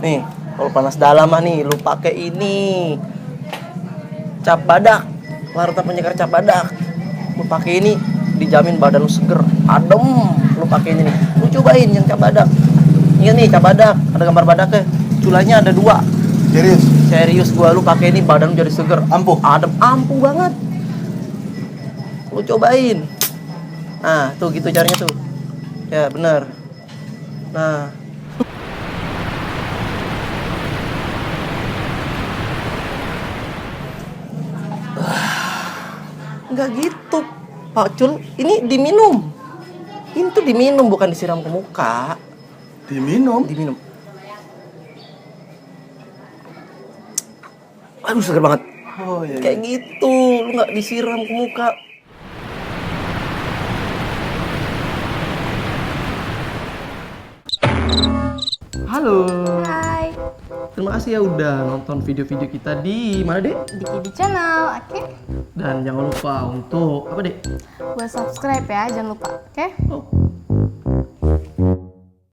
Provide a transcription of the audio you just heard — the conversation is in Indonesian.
Nih, kalau panas dalam mah nih, lu pakai ini. Cap badak. Larutan penyegar cap badak. Lu pakai ini, dijamin badan lu seger, adem. Lu pakai ini nih. Lu cobain yang cap badak. Ingat nih, cap badak. Ada gambar badaknya. Culanya ada 2. Serius? Serius gua, lu pakai ini badan lu jadi seger, Ampuh? adem, ampuh banget. Lu cobain. Nah, tuh gitu caranya tuh. Ya, bener. Nah. Enggak gitu, Pak Cul. Ini diminum. Ini tuh diminum, bukan disiram ke muka. Diminum? Diminum. Aduh, seger banget. Oh iya. Kayak gitu, lu nggak disiram ke muka. Halo. Hai, Terima kasih ya udah nonton video-video kita di mana, Dek? di Kidi Channel, oke? Dan jangan lupa untuk apa, Dek? Buat subscribe ya, jangan lupa, oke? Oke.